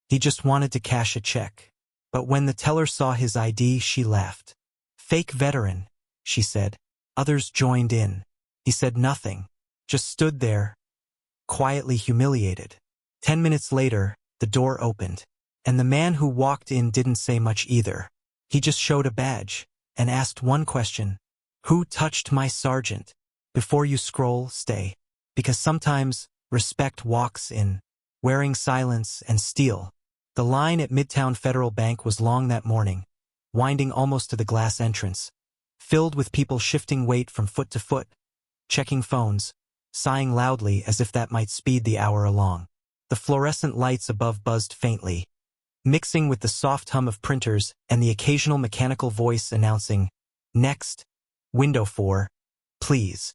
He just wanted to cash a check. But when the teller saw his ID, she laughed. "Fake veteran," she said. Others joined in. He said nothing, just stood there, quietly humiliated. 10 minutes later, the door opened, and the man who walked in didn't say much either. He just showed a badge and asked one question: "Who touched my sergeant?" Before you scroll, stay. Because sometimes respect walks in, wearing silence and steel. The line at Midtown Federal Bank was long that morning, winding almost to the glass entrance, filled with people shifting weight from foot to foot, checking phones, sighing loudly as if that might speed the hour along. The fluorescent lights above buzzed faintly, mixing with the soft hum of printers and the occasional mechanical voice announcing, "Next, window 4, please."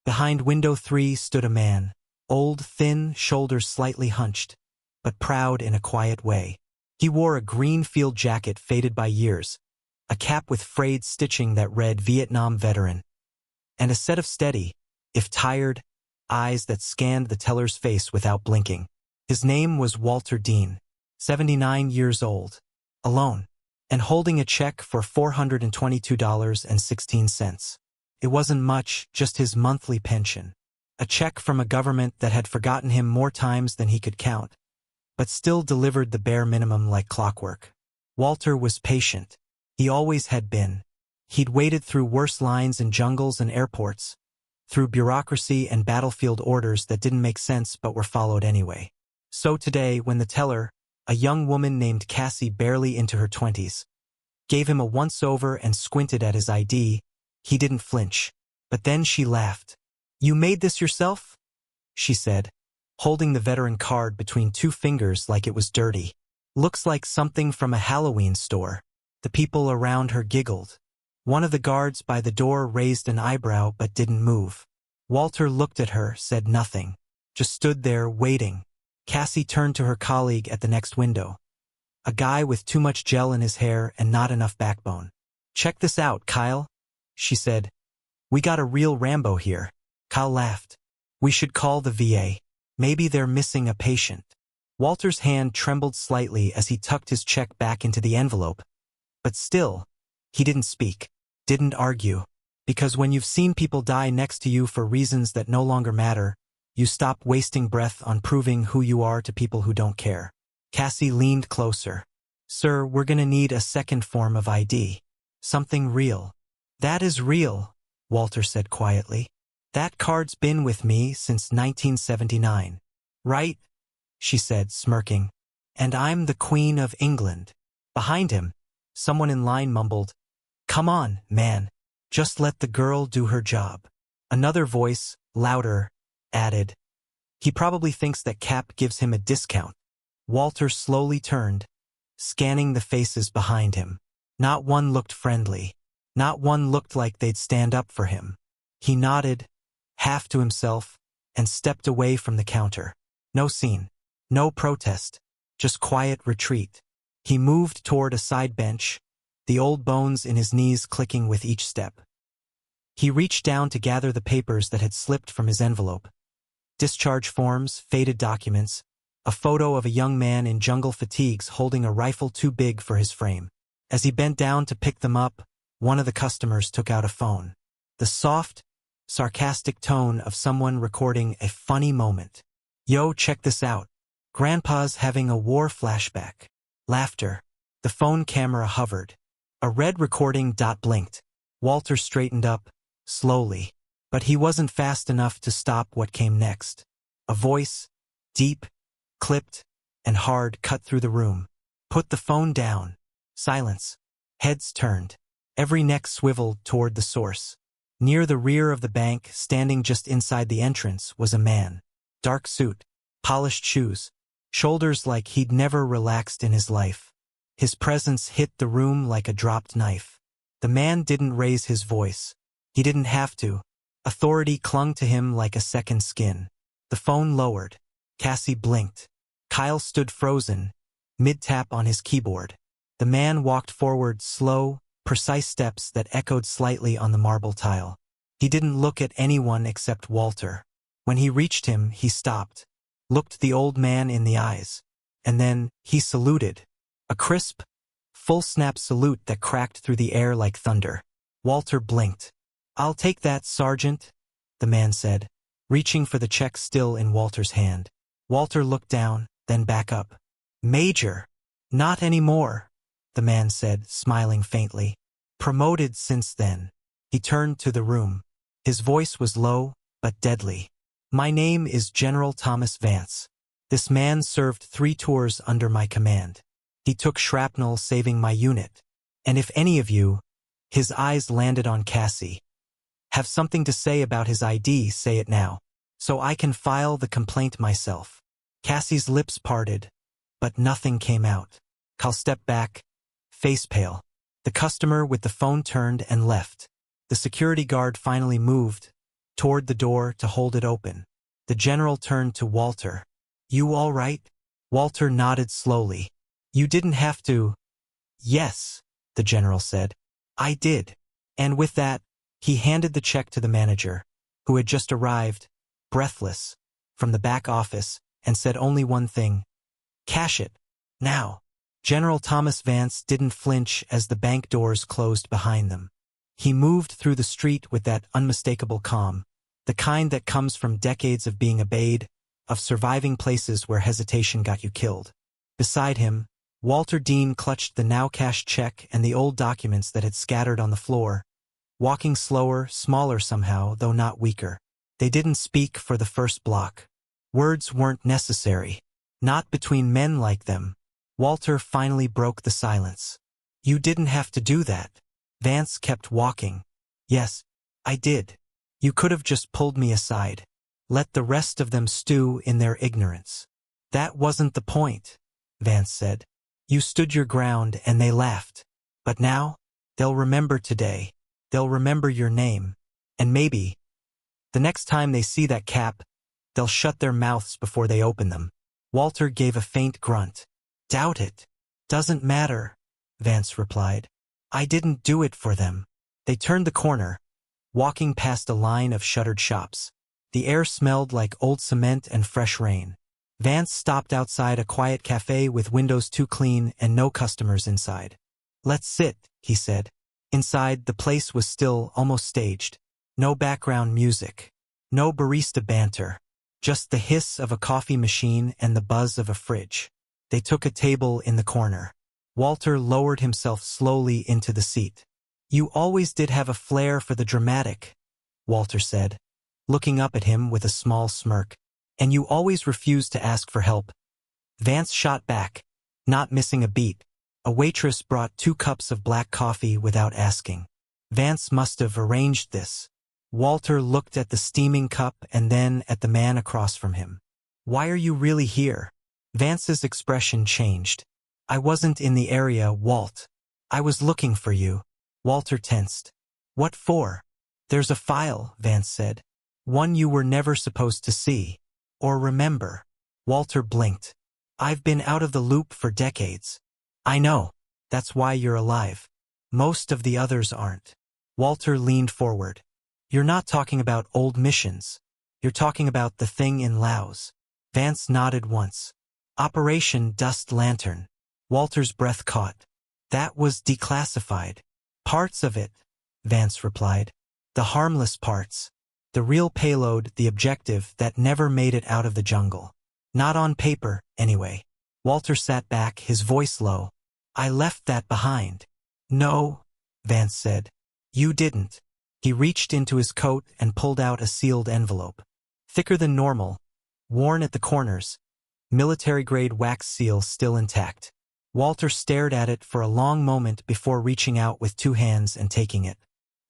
Behind window 3 stood a man, old, thin, shoulders slightly hunched, but proud in a quiet way. He wore a green field jacket faded by years, a cap with frayed stitching that read Vietnam Veteran, and a set of steady, if tired, eyes that scanned the teller's face without blinking. His name was Walter Dean, 79 years old, alone, and holding a check for $422.16. It wasn't much, just his monthly pension. A check from a government that had forgotten him more times than he could count, but still delivered the bare minimum like clockwork. Walter was patient. He always had been. He'd waded through worse lines in jungles and airports, through bureaucracy and battlefield orders that didn't make sense but were followed anyway. So today, when the teller, a young woman named Cassie barely into her 20s, gave him a once-over and squinted at his ID, he didn't flinch. But then she laughed. "You made this yourself?" she said, holding the veteran card between two fingers like it was dirty. "Looks like something from a Halloween store." The people around her giggled. One of the guards by the door raised an eyebrow but didn't move. Walter looked at her, said nothing, just stood there waiting. Cassie turned to her colleague at the next window, a guy with too much gel in his hair and not enough backbone. "Check this out, Kyle," she said. "We got a real Rambo here." Kyle laughed. "We should call the VA. Maybe they're missing a patient." Walter's hand trembled slightly as he tucked his check back into the envelope. But still, he didn't speak, didn't argue. Because when you've seen people die next to you for reasons that no longer matter, you stop wasting breath on proving who you are to people who don't care. Cassie leaned closer. "Sir, we're gonna need a second form of ID. Something real." "That is real," Walter said quietly. "That card's been with me since 1979. "Right?" she said, smirking. "And I'm the Queen of England." Behind him, someone in line mumbled, "Come on, man. Just let the girl do her job." Another voice, louder, added, "He probably thinks that Cap gives him a discount." Walter slowly turned, scanning the faces behind him. Not one looked friendly. Not one looked like they'd stand up for him. He nodded, half to himself, and stepped away from the counter. No scene, no protest, just quiet retreat. He moved toward a side bench, the old bones in his knees clicking with each step. He reached down to gather the papers that had slipped from his envelope. Discharge forms, faded documents, a photo of a young man in jungle fatigues holding a rifle too big for his frame. As he bent down to pick them up, one of the customers took out a phone. The soft, sarcastic tone of someone recording a funny moment. "Yo, check this out. Grandpa's having a war flashback." Laughter. The phone camera hovered. A red recording dot blinked. Walter straightened up, slowly. But he wasn't fast enough to stop what came next. A voice, deep, clipped, and hard, cut through the room. "Put the phone down." Silence. Heads turned. Every neck swiveled toward the source. Near the rear of the bank, standing just inside the entrance, was a man. Dark suit, polished shoes, shoulders like he'd never relaxed in his life. His presence hit the room like a dropped knife. The man didn't raise his voice. He didn't have to. Authority clung to him like a second skin. The phone lowered. Cassie blinked. Kyle stood frozen, mid-tap on his keyboard. The man walked forward, slow, precise steps that echoed slightly on the marble tile. He didn't look at anyone except Walter. When he reached him, he stopped, looked the old man in the eyes. and then he saluted. A crisp, full-snap salute that cracked through the air like thunder. Walter blinked. "I'll take that, Sergeant," the man said, reaching for the check still in Walter's hand. Walter looked down, then back up. "Major." "Not anymore," the man said, smiling faintly. "Promoted since then." He turned to the room. His voice was low, but deadly. "My name is General Thomas Vance. This man served 3 tours under my command. He took shrapnel saving my unit. And if any of you," his eyes landed on Cassie, "have something to say about his ID, say it now, so I can file the complaint myself." Cassie's lips parted, but nothing came out. Cal stepped back, face pale. The customer with the phone turned and left. The security guard finally moved toward the door to hold it open. The general turned to Walter. "You all right?" Walter nodded slowly. "You didn't have to." "Yes," the general said. "I did." And with that, he handed the check to the manager, who had just arrived, breathless, from the back office, and said only one thing: "Cash it. Now." General Thomas Vance didn't flinch as the bank doors closed behind them. He moved through the street with that unmistakable calm, the kind that comes from decades of being obeyed, of surviving places where hesitation got you killed. Beside him, Walter Dean clutched the now-cashed check and the old documents that had scattered on the floor, walking slower, smaller somehow, though not weaker. They didn't speak for the first block. Words weren't necessary. Not between men like them. Walter finally broke the silence. "You didn't have to do that." Vance kept walking. "Yes, I did. You could have just pulled me aside. Let the rest of them stew in their ignorance." "That wasn't the point," Vance said. "You stood your ground and they laughed. But now, they'll remember today. They'll remember your name. And maybe, the next time they see that cap, they'll shut their mouths before they open them." Walter gave a faint grunt. "Doubt it. Doesn't matter," Vance replied. "I didn't do it for them." They turned the corner, walking past a line of shuttered shops. The air smelled like old cement and fresh rain. Vance stopped outside a quiet cafe with windows too clean and no customers inside. "Let's sit," he said. Inside, the place was still, almost staged. No background music. No barista banter. Just the hiss of a coffee machine and the buzz of a fridge. They took a table in the corner. Walter lowered himself slowly into the seat. "You always did have a flair for the dramatic," Walter said, looking up at him with a small smirk. "And you always refused to ask for help." Vance shot back, not missing a beat. A waitress brought 2 cups of black coffee without asking. Vance must have arranged this. Walter looked at the steaming cup and then at the man across from him. "Why are you really here?" Vance's expression changed. "I wasn't in the area, Walt. I was looking for you." Walter tensed. "What for?" "There's a file," Vance said. "One you were never supposed to see. Or remember." Walter blinked. "I've been out of the loop for decades." "I know. That's why you're alive. Most of the others aren't." Walter leaned forward. "You're not talking about old missions. You're talking about the thing in Laos." Vance nodded once. "Operation Dust Lantern." Walter's breath caught. "That was declassified." "Parts of it," Vance replied. "The harmless parts. The real payload, the objective that never made it out of the jungle. Not on paper, anyway." Walter sat back, his voice low. "I left that behind." "No," Vance said. "You didn't." He reached into his coat and pulled out a sealed envelope. Thicker than normal, worn at the corners, military-grade wax seal still intact. Walter stared at it for a long moment before reaching out with 2 hands and taking it.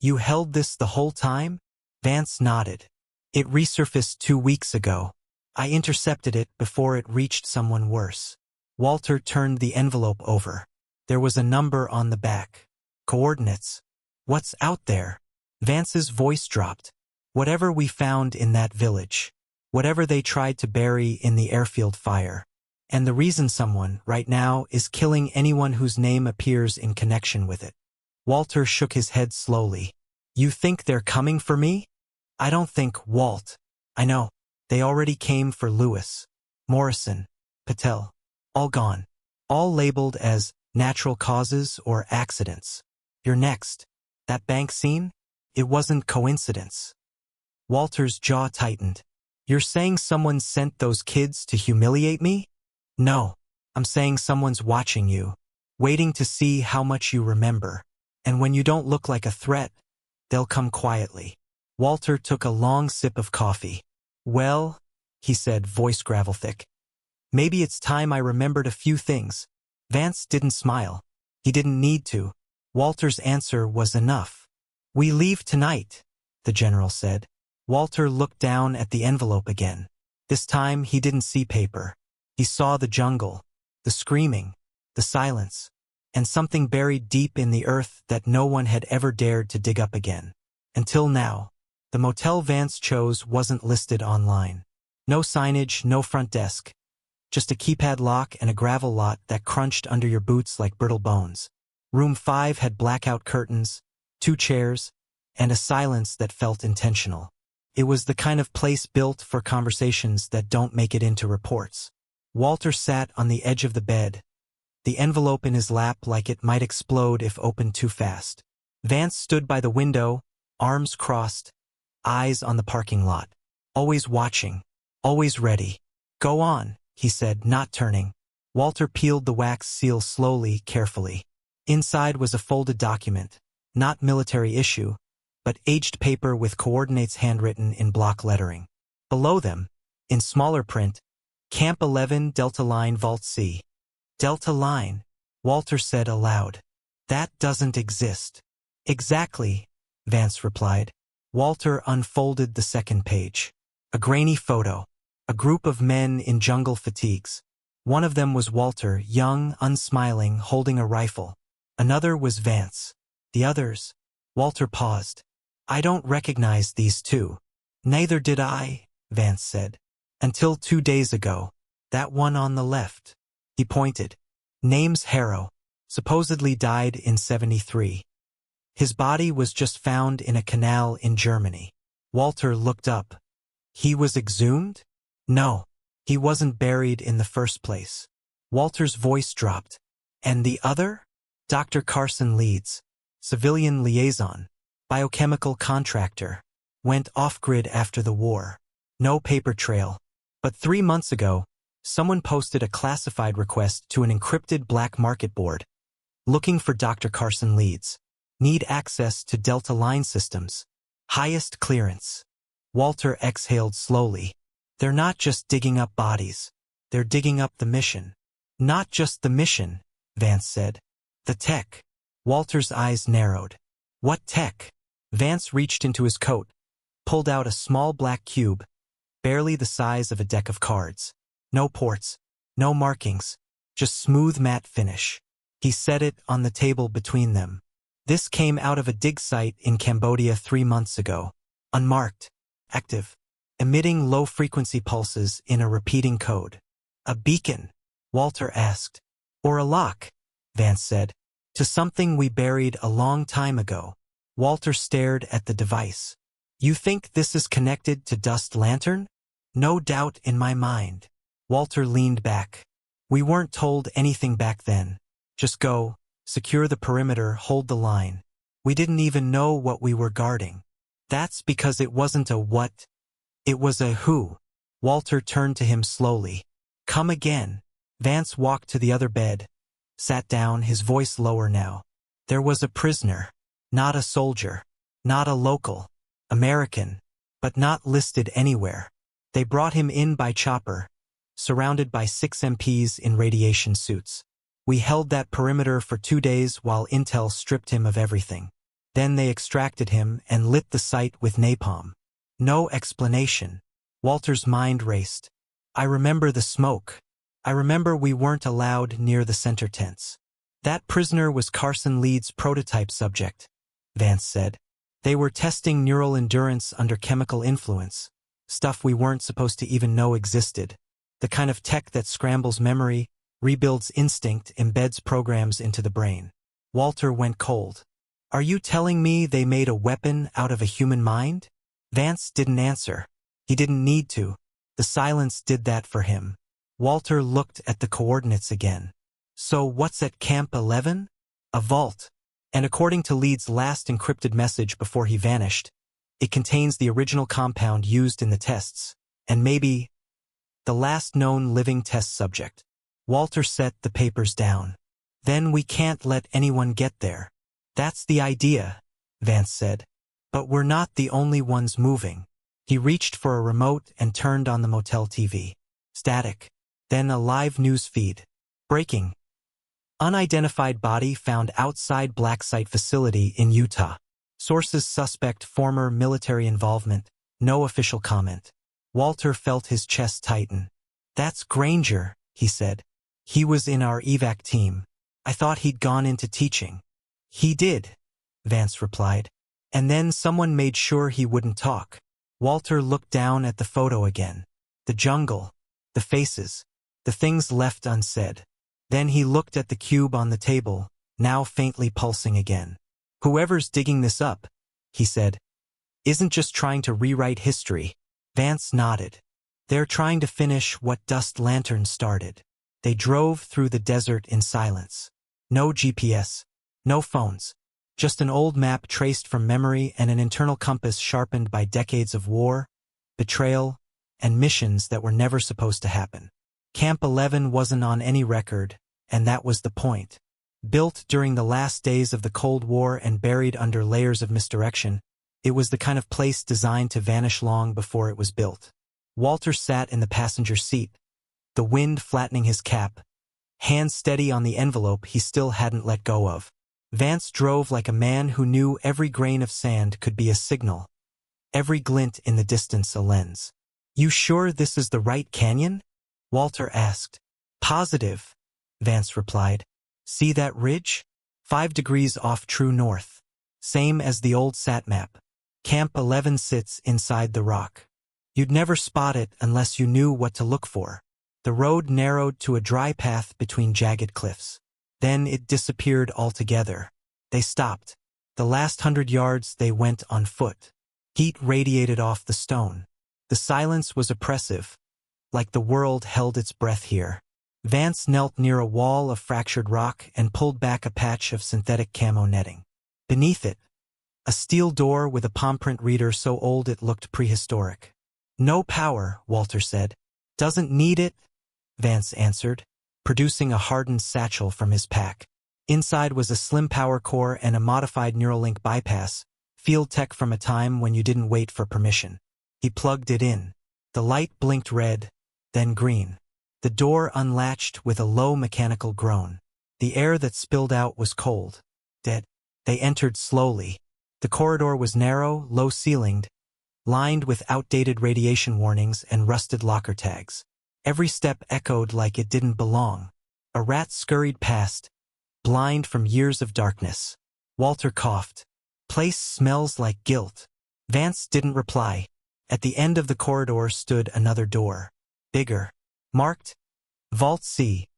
"You held this the whole time?" Vance nodded. "It resurfaced 2 weeks ago. I intercepted it before it reached someone worse." Walter turned the envelope over. There was a number on the back. "Coordinates." "What's out there?" Vance's voice dropped. "Whatever we found in that village. Whatever they tried to bury in the airfield fire. And the reason someone, right now, is killing anyone whose name appears in connection with it." Walter shook his head slowly. "You think they're coming for me?" "I don't think, Walt. I know. They already came for Lewis, Morrison, Patel. All gone. All labeled as natural causes or accidents. You're next. That bank scene? It wasn't coincidence. Walter's jaw tightened. You're saying someone sent those kids to humiliate me? No. I'm saying someone's watching you, waiting to see how much you remember. And when you don't look like a threat, they'll come quietly. Walter took a long sip of coffee. Well, he said, voice gravel thick. Maybe it's time I remembered a few things. Vance didn't smile. He didn't need to. Walter's answer was enough. We leave tonight, the general said. Walter looked down at the envelope again. This time he didn't see paper. He saw the jungle, the screaming, the silence, and something buried deep in the earth that no one had ever dared to dig up again. Until now, the motel Vance chose wasn't listed online. No signage, no front desk. Just a keypad lock and a gravel lot that crunched under your boots like brittle bones. Room 5 had blackout curtains, 2 chairs, and a silence that felt intentional. It was the kind of place built for conversations that don't make it into reports. Walter sat on the edge of the bed, the envelope in his lap like it might explode if opened too fast. Vance stood by the window, arms crossed, eyes on the parking lot. Always watching, always ready. Go on, he said, not turning. Walter peeled the wax seal slowly, carefully. Inside was a folded document, not military issue, but aged paper with coordinates handwritten in block lettering. Below them, in smaller print, Camp 11 Delta Line Vault C. Delta Line, Walter said aloud. That doesn't exist. Exactly, Vance replied. Walter unfolded the second page. A grainy photo. A group of men in jungle fatigues. One of them was Walter, young, unsmiling, holding a rifle. Another was Vance. The others. Walter paused. I don't recognize these two. Neither did I, Vance said. Until 2 days ago. That one on the left. He pointed. Name's Harrow. Supposedly died in 73. His body was just found in a canal in Germany. Walter looked up. He was exhumed? No. He wasn't buried in the first place. Walter's voice dropped. And the other? Dr. Carson Leeds, civilian liaison, biochemical contractor, went off-grid after the war. No paper trail. But 3 months ago, someone posted a classified request to an encrypted black market board. Looking for Dr. Carson Leeds. Need access to Delta Line systems. Highest clearance. Walter exhaled slowly. They're not just digging up bodies. They're digging up the mission. Not just the mission, Vance said. The tech. Walter's eyes narrowed. What tech? Vance reached into his coat, pulled out a small black cube, barely the size of a deck of cards. No ports, no markings, just smooth matte finish. He set it on the table between them. This came out of a dig site in Cambodia 3 months ago. Unmarked, active, emitting low-frequency pulses in a repeating code. A beacon? Walter asked. Or a lock? Vance said. To something we buried a long time ago. Walter stared at the device. You think this is connected to Dust Lantern? No doubt in my mind. Walter leaned back. We weren't told anything back then. Just go, secure the perimeter, hold the line. We didn't even know what we were guarding. That's because it wasn't a what. It was a who. Walter turned to him slowly. Come again. Vance walked to the other bed. Sat down, his voice lower now. There was a prisoner. Not a soldier. Not a local. American. But not listed anywhere. They brought him in by chopper. Surrounded by 6 MPs in radiation suits. We held that perimeter for 2 days while Intel stripped him of everything. Then they extracted him and lit the site with napalm. No explanation. Walter's mind raced. I remember the smoke. I remember we weren't allowed near the center tents. That prisoner was Carson Leeds' prototype subject, Vance said. They were testing neural endurance under chemical influence, stuff we weren't supposed to even know existed. The kind of tech that scrambles memory, rebuilds instinct, embeds programs into the brain. Walter went cold. Are you telling me they made a weapon out of a human mind? Vance didn't answer. He didn't need to. The silence did that for him. Walter looked at the coordinates again. So what's at Camp 11? A vault. And according to Leeds' last encrypted message before he vanished, it contains the original compound used in the tests, and maybe the last known living test subject. Walter set the papers down. Then we can't let anyone get there. That's the idea, Vance said. But we're not the only ones moving. He reached for a remote and turned on the motel TV. Static. Then a live news feed. Breaking. Unidentified body found outside black site facility in Utah. Sources suspect former military involvement. No official comment. Walter felt his chest tighten. That's Granger, he said. He was in our evac team. I thought he'd gone into teaching. He did, Vance replied. And then someone made sure he wouldn't talk. Walter looked down at the photo again. The jungle. The faces. The things left unsaid. Then he looked at the cube on the table, now faintly pulsing again. Whoever's digging this up, he said, isn't just trying to rewrite history. Vance nodded. They're trying to finish what Dust Lantern started. They drove through the desert in silence. No GPS. No phones. Just an old map traced from memory and an internal compass sharpened by decades of war, betrayal, and missions that were never supposed to happen. Camp 11 wasn't on any record, and that was the point. Built during the last days of the Cold War and buried under layers of misdirection, it was the kind of place designed to vanish long before it was built. Walter sat in the passenger seat, the wind flattening his cap, hands steady on the envelope he still hadn't let go of. Vance drove like a man who knew every grain of sand could be a signal, every glint in the distance a lens. You sure this is the right canyon? Walter asked. Positive, Vance replied. See that ridge? 5 degrees off true north. Same as the old sat map. Camp 11 sits inside the rock. You'd never spot it unless you knew what to look for. The road narrowed to a dry path between jagged cliffs. Then it disappeared altogether. They stopped. The last 100 yards they went on foot. Heat radiated off the stone. The silence was oppressive, like the world held its breath here. Vance knelt near a wall of fractured rock and pulled back a patch of synthetic camo netting. Beneath it, a steel door with a palm print reader so old it looked prehistoric. No power, Walter said. Doesn't need it, Vance answered, producing a hardened satchel from his pack. Inside was a slim power core and a modified Neuralink bypass, field tech from a time when you didn't wait for permission. He plugged it in. The light blinked red, then green. The door unlatched with a low mechanical groan. The air that spilled out was cold. Dead. They entered slowly. The corridor was narrow, low-ceilinged, lined with outdated radiation warnings and rusted locker tags. Every step echoed like it didn't belong. A rat scurried past, blind from years of darkness. Walter coughed. Place smells like guilt. Vance didn't reply. At the end of the corridor stood another door. Bigger. Marked, Vault C.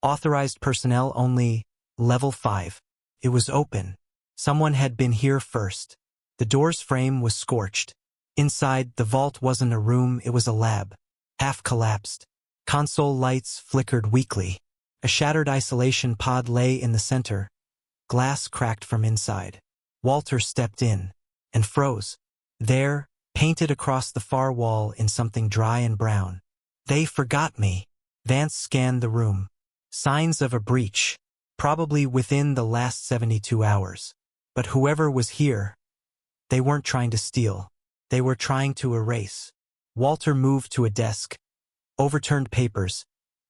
Authorized personnel only, Level 5. It was open. Someone had been here first. The door's frame was scorched. Inside, the vault wasn't a room, it was a lab. Half collapsed. Console lights flickered weakly. A shattered isolation pod lay in the center. Glass cracked from inside. Walter stepped in and froze. There, painted across the far wall in something dry and brown. They forgot me. Vance scanned the room. Signs of a breach, probably within the last 72 hours. But whoever was here, they weren't trying to steal. They were trying to erase. Walter moved to a desk, overturned papers,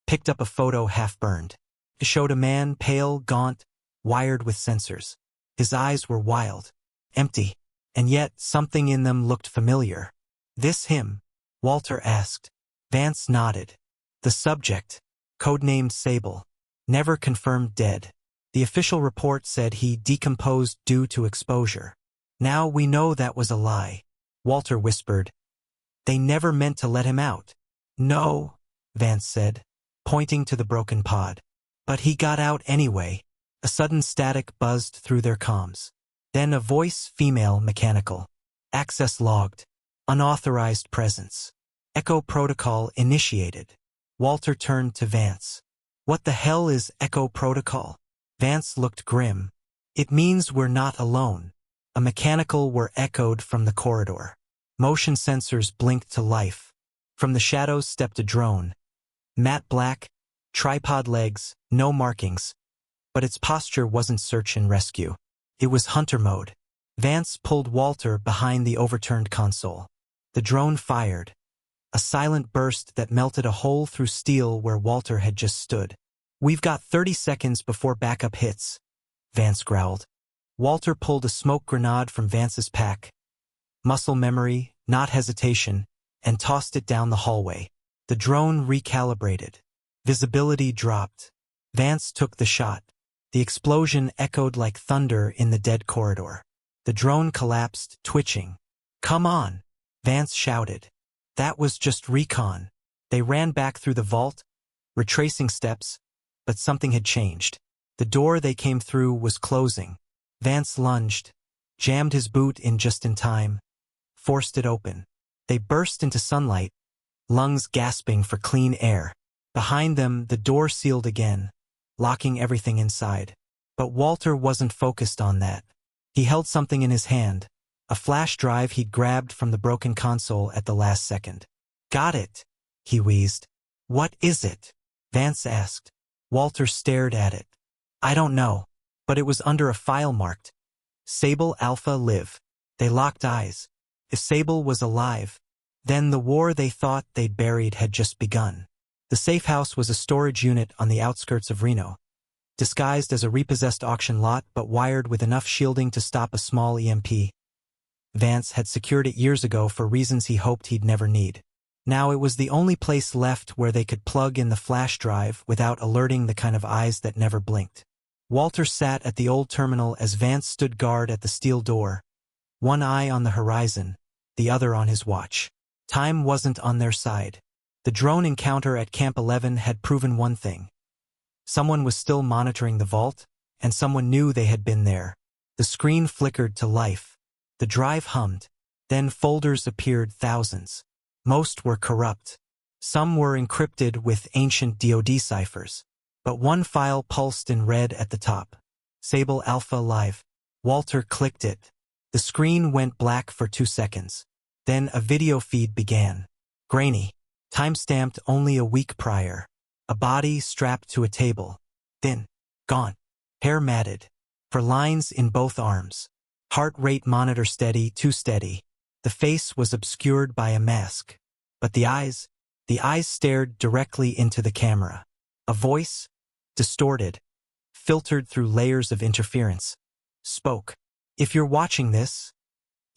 picked up a photo half-burned. It showed a man, pale, gaunt, wired with sensors. His eyes were wild, empty, and yet something in them looked familiar. This him? Walter asked. Vance nodded. The subject, codenamed Sable, never confirmed dead. The official report said he decomposed due to exposure. Now we know that was a lie. Walter whispered. They never meant to let him out. No, Vance said, pointing to the broken pod. But he got out anyway. A sudden static buzzed through their comms. Then a voice, female, mechanical. Access logged. Unauthorized presence. Echo protocol initiated. Walter turned to Vance. What the hell is Echo Protocol? Vance looked grim. It means we're not alone. A mechanical were echoed from the corridor. Motion sensors blinked to life. From the shadows stepped a drone. Matte black, tripod legs, no markings. But its posture wasn't search and rescue. It was hunter mode. Vance pulled Walter behind the overturned console. The drone fired. A silent burst that melted a hole through steel where Walter had just stood. We've got 30 seconds before backup hits, Vance growled. Walter pulled a smoke grenade from Vance's pack. Muscle memory, not hesitation, and tossed it down the hallway. The drone recalibrated. Visibility dropped. Vance took the shot. The explosion echoed like thunder in the dead corridor. The drone collapsed, twitching. Come on, Vance shouted. That was just recon. They ran back through the vault, retracing steps, but something had changed. The door they came through was closing. Vance lunged, jammed his boot in just in time, forced it open. They burst into sunlight, lungs gasping for clean air. Behind them, the door sealed again, locking everything inside. But Walter wasn't focused on that. He held something in his hand, a flash drive he'd grabbed from the broken console at the last second. Got it, he wheezed. What is it? Vance asked. Walter stared at it. I don't know, but it was under a file marked Sable Alpha Live. They locked eyes. If Sable was alive, then the war they thought they'd buried had just begun. The safe house was a storage unit on the outskirts of Reno, disguised as a repossessed auction lot but wired with enough shielding to stop a small EMP. Vance had secured it years ago for reasons he hoped he'd never need. Now it was the only place left where they could plug in the flash drive without alerting the kind of eyes that never blinked. Walter sat at the old terminal as Vance stood guard at the steel door, one eye on the horizon, the other on his watch. Time wasn't on their side. The drone encounter at Camp 11 had proven one thing. Someone was still monitoring the vault, and someone knew they had been there. The screen flickered to life. The drive hummed. Then folders appeared, thousands. Most were corrupt. Some were encrypted with ancient DoD ciphers. But one file pulsed in red at the top. Sable Alpha Live. Walter clicked it. The screen went black for 2 seconds. Then a video feed began. Grainy. Time-stamped only a week prior. A body strapped to a table. Thin. Gaunt. Hair matted. For lines in both arms. Heart rate monitor steady, too steady. The face was obscured by a mask. But the eyes stared directly into the camera. A voice, distorted, filtered through layers of interference, spoke. If you're watching this,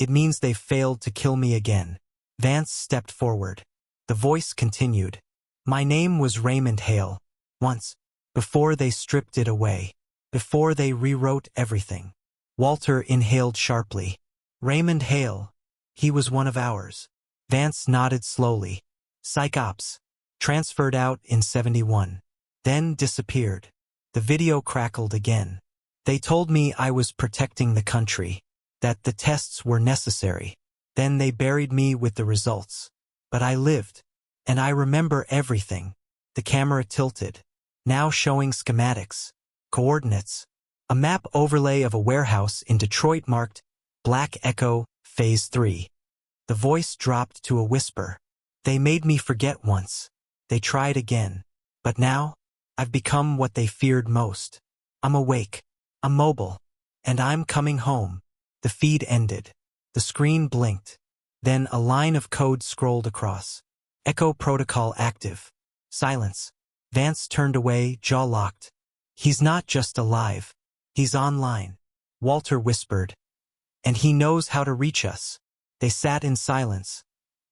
it means they've failed to kill me again. Vance stepped forward. The voice continued. My name was Raymond Hale. Once. Before they stripped it away. Before they rewrote everything. Walter inhaled sharply. Raymond Hale. He was one of ours. Vance nodded slowly. Psych Ops. Transferred out in 71. Then disappeared. The video crackled again. They told me I was protecting the country. That the tests were necessary. Then they buried me with the results. But I lived. And I remember everything. The camera tilted. Now showing schematics. Coordinates. A map overlay of a warehouse in Detroit marked Black Echo, Phase 3. The voice dropped to a whisper. They made me forget once. They tried again. But now, I've become what they feared most. I'm awake. I'm mobile. And I'm coming home. The feed ended. The screen blinked. Then a line of code scrolled across. Echo Protocol active. Silence. Vance turned away, jaw locked. He's not just alive. He's online. Walter whispered. And he knows how to reach us. They sat in silence.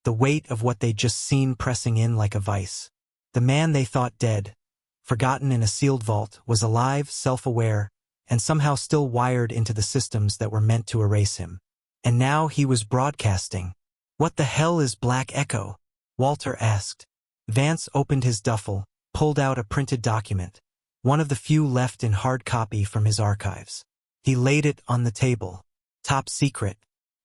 The weight of what they'd just seen pressing in like a vice. The man they thought dead, forgotten in a sealed vault, was alive, self-aware, and somehow still wired into the systems that were meant to erase him. And now he was broadcasting. What the hell is Black Echo? Walter asked. Vance opened his duffel, pulled out a printed document, one of the few left in hard copy from his archives. He laid it on the table. Top secret.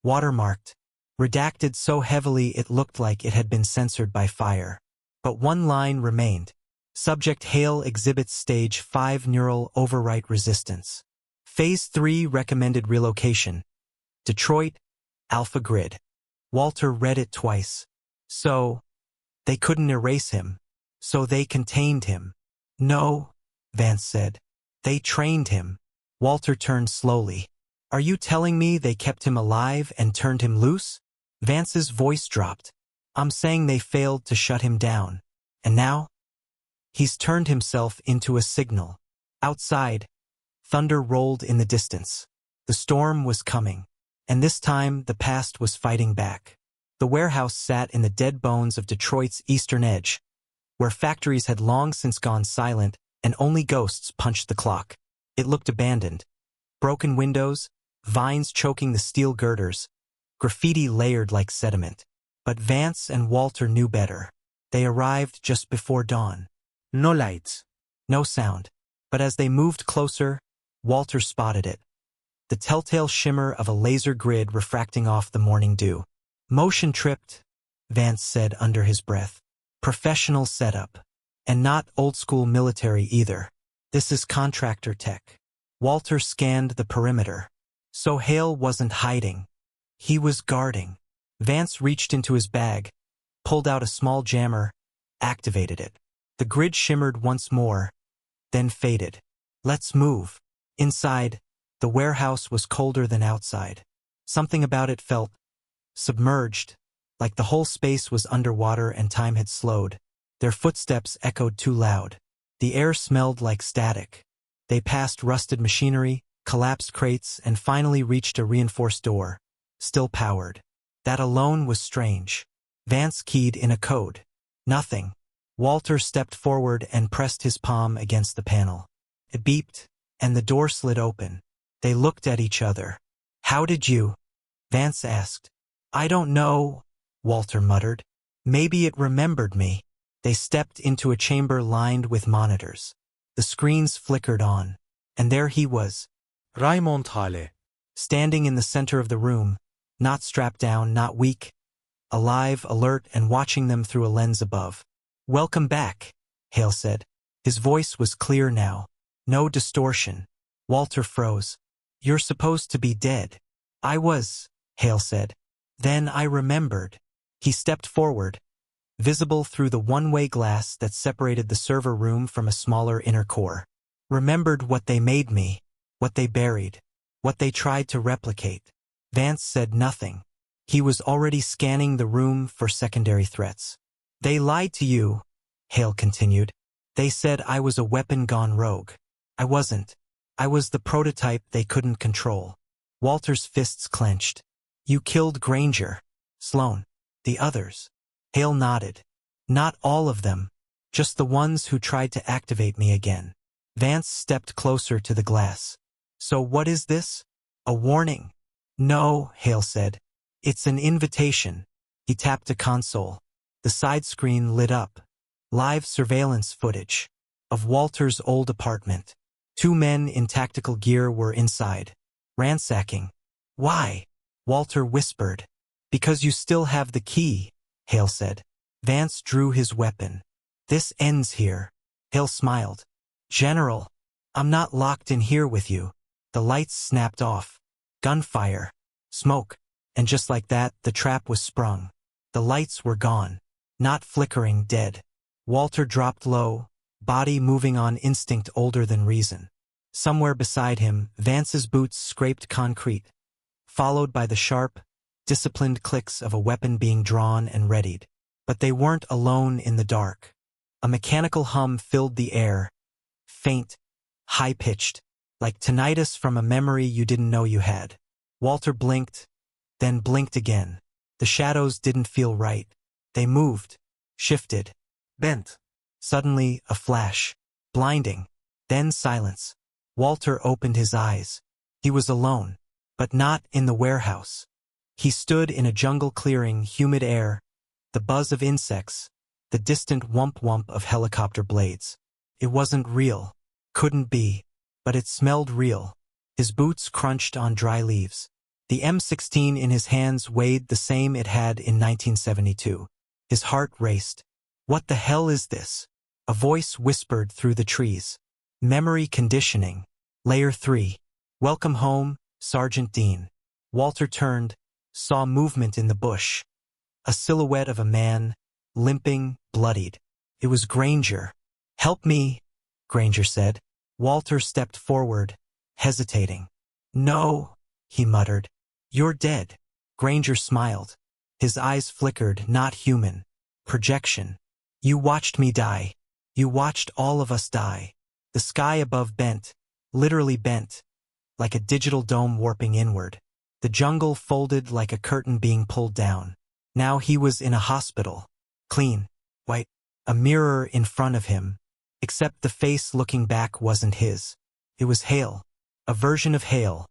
Watermarked. Redacted so heavily it looked like it had been censored by fire. But one line remained. Subject Hale exhibits stage 5 neural overwrite resistance. Phase 3 recommended relocation. Detroit, Alpha Grid. Walter read it twice. So, they couldn't erase him. So they contained him. No, Vance said. They trained him. Walter turned slowly. Are you telling me they kept him alive and turned him loose? Vance's voice dropped. I'm saying they failed to shut him down. And now? He's turned himself into a signal. Outside, thunder rolled in the distance. The storm was coming. And this time, the past was fighting back. The warehouse sat in the dead bones of Detroit's eastern edge, where factories had long since gone silent and only ghosts punched the clock. It looked abandoned. Broken windows, vines choking the steel girders, graffiti layered like sediment. But Vance and Walter knew better. They arrived just before dawn. No lights. No sound. But as they moved closer, Walter spotted it. The telltale shimmer of a laser grid refracting off the morning dew. Motion tripped, Vance said under his breath. Professional setup. And not old-school military either. This is contractor tech. Walter scanned the perimeter. So Hale wasn't hiding. He was guarding. Vance reached into his bag, pulled out a small jammer, activated it. The grid shimmered once more, then faded. Let's move. Inside, the warehouse was colder than outside. Something about it felt submerged, like the whole space was underwater and time had slowed. Their footsteps echoed too loud. The air smelled like static. They passed rusted machinery, collapsed crates, and finally reached a reinforced door, still powered. That alone was strange. Vance keyed in a code. Nothing. Walter stepped forward and pressed his palm against the panel. It beeped, and the door slid open. They looked at each other. How did you? Vance asked. I don't know, Walter muttered. Maybe it remembered me. They stepped into a chamber lined with monitors. The screens flickered on. And there he was. Raymond Hale. Standing in the center of the room, not strapped down, not weak, alive, alert, and watching them through a lens above. Welcome back, Hale said. His voice was clear now. No distortion. Walter froze. You're supposed to be dead. I was, Hale said. Then I remembered. He stepped forward, visible through the one-way glass that separated the server room from a smaller inner core. Remembered what they made me, what they buried, what they tried to replicate. Vance said nothing. He was already scanning the room for secondary threats. They lied to you, Hale continued. They said I was a weapon gone rogue. I wasn't. I was the prototype they couldn't control. Walter's fists clenched. You killed Granger, Sloan, the others. Hale nodded. Not all of them, just the ones who tried to activate me again. Vance stepped closer to the glass. So what is this? A warning? No, Hale said. It's an invitation. He tapped a console. The side screen lit up. Live surveillance footage of Walter's old apartment. 2 men in tactical gear were inside, ransacking. Why? Walter whispered. Because you still have the key, Hale said. Vance drew his weapon. This ends here. Hale smiled. General, I'm not locked in here with you. The lights snapped off. Gunfire. Smoke. And just like that, the trap was sprung. The lights were gone. Not flickering, dead. Walter dropped low, body moving on instinct older than reason. Somewhere beside him, Vance's boots scraped concrete, followed by the sharp, disciplined clicks of a weapon being drawn and readied. But they weren't alone in the dark. A mechanical hum filled the air, faint, high-pitched, like tinnitus from a memory you didn't know you had. Walter blinked, then blinked again. The shadows didn't feel right. They moved, shifted, bent. Suddenly, a flash, blinding, then silence. Walter opened his eyes. He was alone, but not in the warehouse. He stood in a jungle clearing, humid air, the buzz of insects, the distant whump-whump of helicopter blades. It wasn't real, couldn't be, but it smelled real. His boots crunched on dry leaves. The M16 in his hands weighed the same it had in 1972. His heart raced. What the hell is this? A voice whispered through the trees. Memory conditioning. Layer 3. Welcome home, Sergeant Dean. Walter turned, saw movement in the bush. A silhouette of a man, limping, bloodied. It was Granger. Help me, Granger said. Walter stepped forward, hesitating. No, he muttered. You're dead. Granger smiled. His eyes flickered, not human. Projection. You watched me die. You watched all of us die. The sky above bent, literally bent, like a digital dome warping inward. The jungle folded like a curtain being pulled down. Now he was in a hospital. Clean, white, a mirror in front of him. Except the face looking back wasn't his. It was Hale. A version of Hale.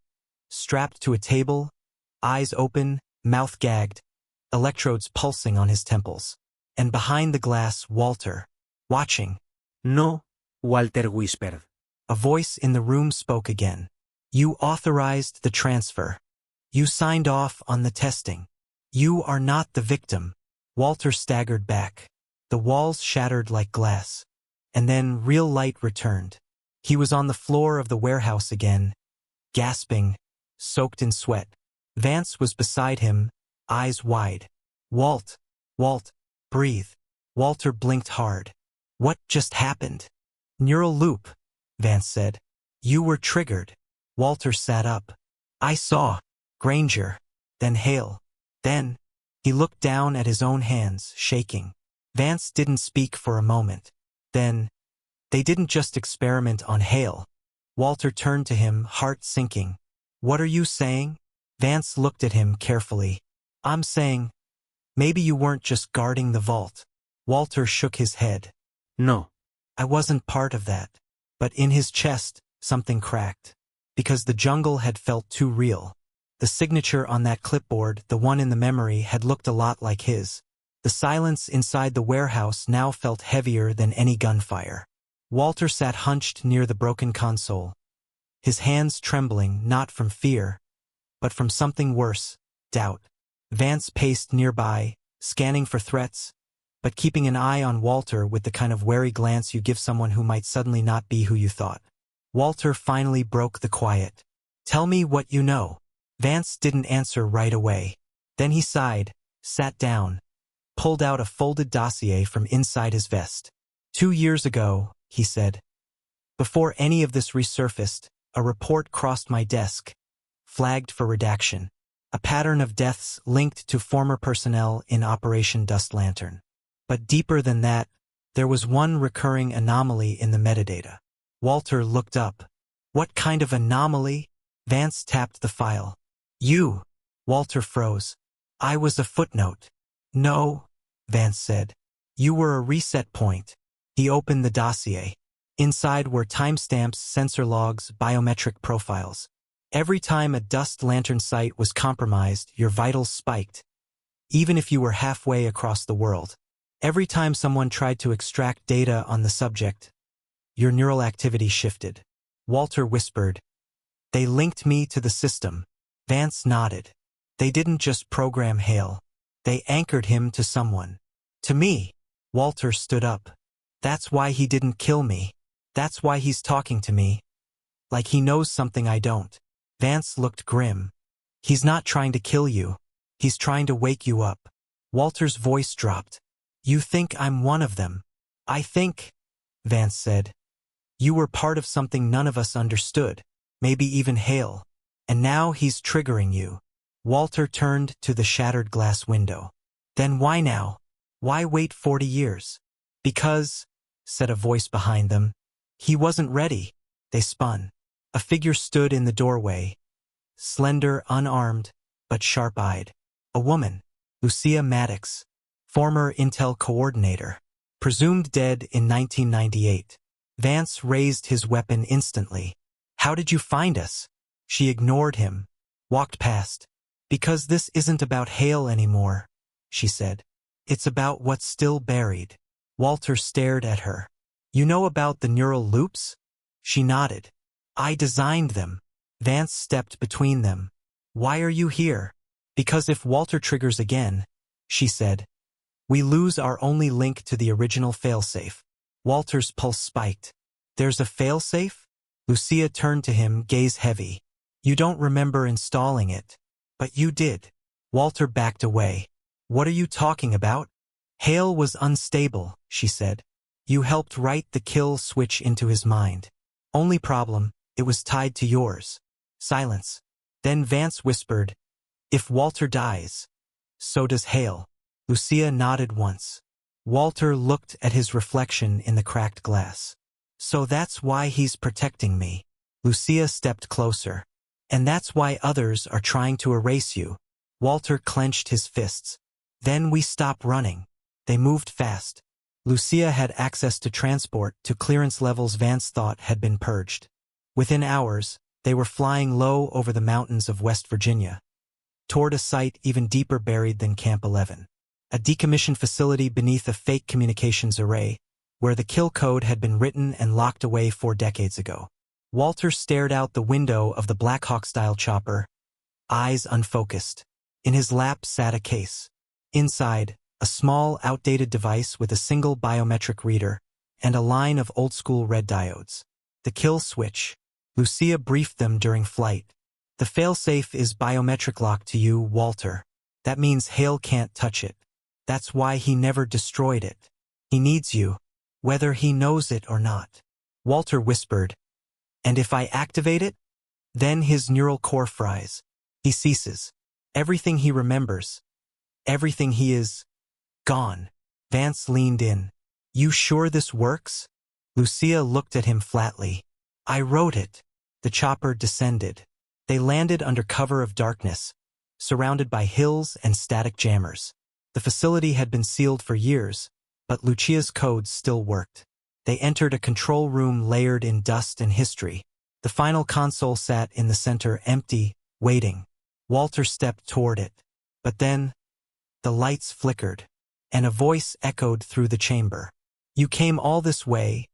Strapped to a table, eyes open, mouth gagged, electrodes pulsing on his temples. And behind the glass, Walter, watching. No, Walter whispered. A voice in the room spoke again. You authorized the transfer. You signed off on the testing. You are not the victim. Walter staggered back. The walls shattered like glass. And then real light returned. He was on the floor of the warehouse again, gasping, soaked in sweat. Vance was beside him, eyes wide. Walt, breathe. Walter blinked hard. What just happened? Neural loop, Vance said. You were triggered. Walter sat up. I saw Granger, then Hale. Then, he looked down at his own hands, shaking. Vance didn't speak for a moment. Then, they didn't just experiment on Hale. Walter turned to him, heart sinking. What are you saying? Vance looked at him carefully. I'm saying, maybe you weren't just guarding the vault. Walter shook his head. No. I wasn't part of that. But in his chest, something cracked. Because the jungle had felt too real. The signature on that clipboard, the one in the memory, had looked a lot like his. The silence inside the warehouse now felt heavier than any gunfire. Walter sat hunched near the broken console, his hands trembling not from fear, but from something worse, doubt. Vance paced nearby, scanning for threats, but keeping an eye on Walter with the kind of wary glance you give someone who might suddenly not be who you thought. Walter finally broke the quiet. Tell me what you know. Vance didn't answer right away. Then he sighed, sat down, pulled out a folded dossier from inside his vest. 2 years ago, he said. Before any of this resurfaced, a report crossed my desk, flagged for redaction. A pattern of deaths linked to former personnel in Operation Dust Lantern. But deeper than that, there was one recurring anomaly in the metadata. Walter looked up. What kind of anomaly? Vance tapped the file. You. Walter froze. I was a footnote. No, Vance said. You were a reset point. He opened the dossier. Inside were timestamps, sensor logs, biometric profiles. Every time a Dust Lantern site was compromised, your vitals spiked. Even if you were halfway across the world. Every time someone tried to extract data on the subject, your neural activity shifted. Walter whispered. They linked me to the system. Vance nodded. They didn't just program Hale. They anchored him to someone. To me. Walter stood up. That's why he didn't kill me. That's why he's talking to me. Like he knows something I don't. Vance looked grim. He's not trying to kill you. He's trying to wake you up. Walter's voice dropped. You think I'm one of them. I think, Vance said. You were part of something none of us understood. Maybe even Hale. And now he's triggering you. Walter turned to the shattered glass window. Then why now? Why wait 40 years? Because, said a voice behind them. He wasn't ready. They spun. A figure stood in the doorway. Slender, unarmed, but sharp-eyed. A woman. Lucia Maddox. Former Intel coordinator. Presumed dead in 1998. Vance raised his weapon instantly. How did you find us? She ignored him. Walked past. Because this isn't about Hale anymore, she said. It's about what's still buried. Walter stared at her. You know about the neural loops? She nodded. I designed them. Vance stepped between them. Why are you here? Because if Walter triggers again, she said, We lose our only link to the original failsafe. Walter's pulse spiked. There's a failsafe? Lucia turned to him, gaze heavy. You don't remember installing it. But you did. Walter backed away. What are you talking about? Hale was unstable, she said. You helped write the kill switch into his mind. Only problem, it was tied to yours. Silence. Then Vance whispered, if Walter dies, so does Hale. Lucia nodded once. Walter looked at his reflection in the cracked glass. So that's why he's protecting me. Lucia stepped closer. And that's why others are trying to erase you. Walter clenched his fists. Then we stopped running. They moved fast. Lucia had access to transport to clearance levels Vance thought had been purged. Within hours, they were flying low over the mountains of West Virginia, toward a site even deeper buried than Camp 11. A decommissioned facility beneath a fake communications array, where the kill code had been written and locked away 4 decades ago. Walter stared out the window of the Black Hawk-style chopper, eyes unfocused. In his lap sat a case. Inside, a small, outdated device with a single biometric reader and a line of old-school red diodes. The kill switch. Lucia briefed them during flight. The failsafe is biometric locked to you, Walter. That means Hale can't touch it. That's why he never destroyed it. He needs you, whether he knows it or not. Walter whispered, and if I activate it? Then his neural core fries. He ceases. Everything he remembers. Everything he is. Gone. Vance leaned in. You sure this works? Lucia looked at him flatly. I wrote it. The chopper descended. They landed under cover of darkness, surrounded by hills and static jammers. The facility had been sealed for years, but Lucia's codes still worked. They entered a control room layered in dust and history. The final console sat in the center, empty, waiting. Walter stepped toward it. But then, the lights flickered, and a voice echoed through the chamber. You came all this way,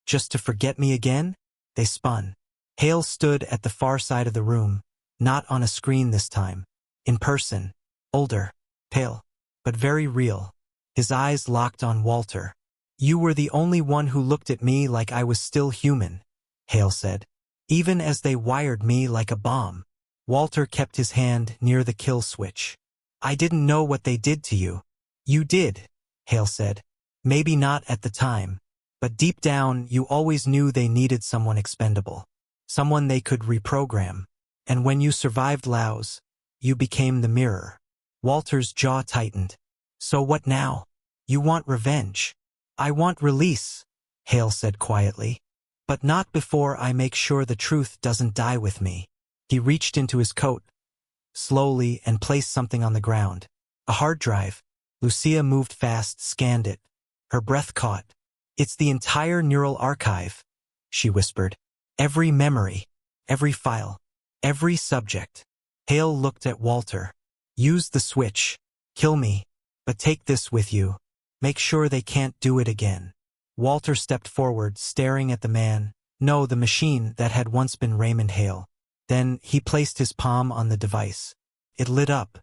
just to forget me again? They spun. Hale stood at the far side of the room, not on a screen this time. In person, older, pale, but very real. His eyes locked on Walter. You were the only one who looked at me like I was still human, Hale said. Even as they wired me like a bomb. Walter kept his hand near the kill switch. I didn't know what they did to you. You did, Hale said. Maybe not at the time, but deep down you always knew they needed someone expendable. Someone they could reprogram. And when you survived Laos, you became the mirror. Walter's jaw tightened. So what now? You want revenge. I want release, Hale said quietly. But not before I make sure the truth doesn't die with me. He reached into his coat, slowly, and placed something on the ground. A hard drive. Lucia moved fast, scanned it. Her breath caught. It's the entire neural archive, she whispered. Every memory, every file, every subject. Hale looked at Walter. Use the switch. Kill me. But take this with you. Make sure they can't do it again. Walter stepped forward, staring at the man, no, the machine that had once been Raymond Hale. Then he placed his palm on the device. It lit up.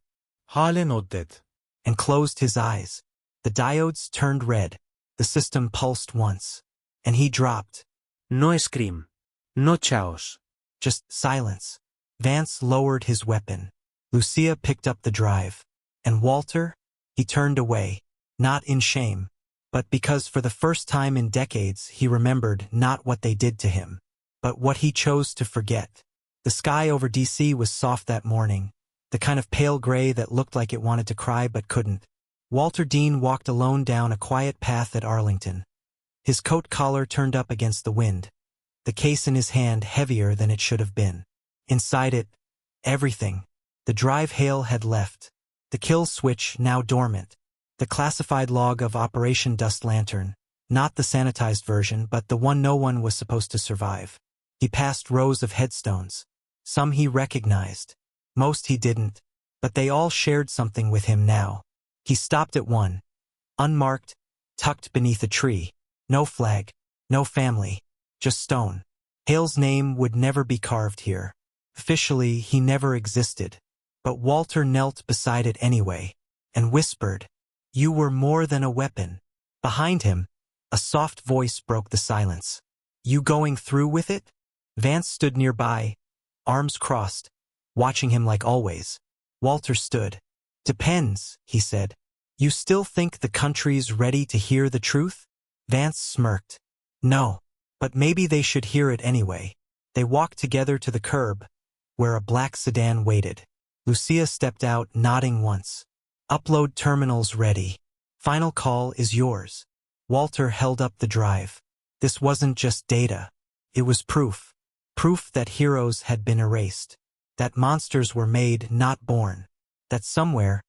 Hale not dead. And closed his eyes. The diodes turned red. The system pulsed once. And he dropped. No scream. No chaos. Just silence. Vance lowered his weapon. Lucia picked up the drive. And Walter? He turned away. Not in shame, but because for the first time in decades he remembered not what they did to him, but what he chose to forget. The sky over D.C. was soft that morning, the kind of pale gray that looked like it wanted to cry but couldn't. Walter Dean walked alone down a quiet path at Arlington. His coat collar turned up against the wind, the case in his hand heavier than it should have been. Inside it, everything. The drive Hale had left. The kill switch now dormant. The classified log of Operation Dust Lantern, not the sanitized version but the one no one was supposed to survive. He passed rows of headstones. Some he recognized. Most he didn't, but they all shared something with him now. He stopped at one. Unmarked, tucked beneath a tree. No flag, no family, just stone. Hale's name would never be carved here. Officially, he never existed. But Walter knelt beside it anyway, and whispered, You were more than a weapon. Behind him, a soft voice broke the silence. You going through with it? Vance stood nearby, arms crossed, watching him like always. Walter stood. Depends, he said. You still think the country's ready to hear the truth? Vance smirked. No, but maybe they should hear it anyway. They walked together to the curb, where a black sedan waited. Lucia stepped out, nodding once. Upload terminals ready. Final call is yours. Walter held up the drive. This wasn't just data. It was proof. Proof that heroes had been erased. That monsters were made, not born. That somewhere,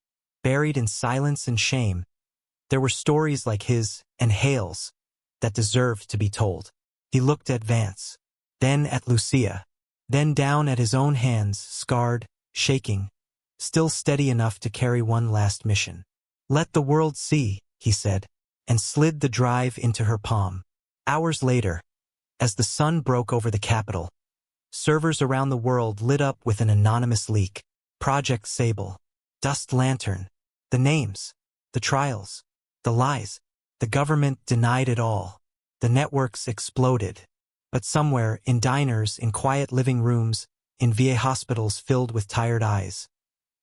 buried in silence and shame, there were stories like his and Hale's that deserved to be told. He looked at Vance, then at Lucia, then down at his own hands, scarred, shaking, still steady enough to carry one last mission. Let the world see, he said, and slid the drive into her palm. Hours later, as the sun broke over the capital, servers around the world lit up with an anonymous leak. Project Sable, Dust Lantern, the names, the trials, the lies. The government denied it all. The networks exploded. But somewhere, in diners, in quiet living rooms, in VA hospitals filled with tired eyes,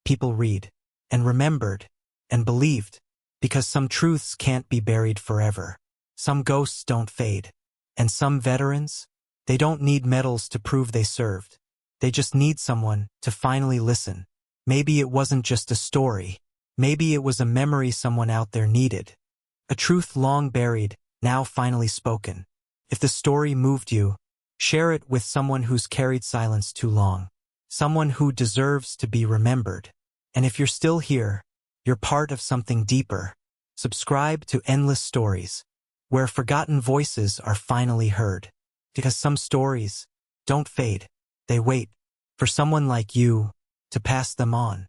people read, and remembered, and believed, because some truths can't be buried forever. Some ghosts don't fade. And some veterans, they don't need medals to prove they served. They just need someone to finally listen. Maybe it wasn't just a story. Maybe it was a memory someone out there needed. A truth long buried, now finally spoken. If the story moved you, share it with someone who's carried silence too long. Someone who deserves to be remembered. And if you're still here, you're part of something deeper. Subscribe to Endless Stories, where forgotten voices are finally heard. Because some stories don't fade. They wait for someone like you to pass them on.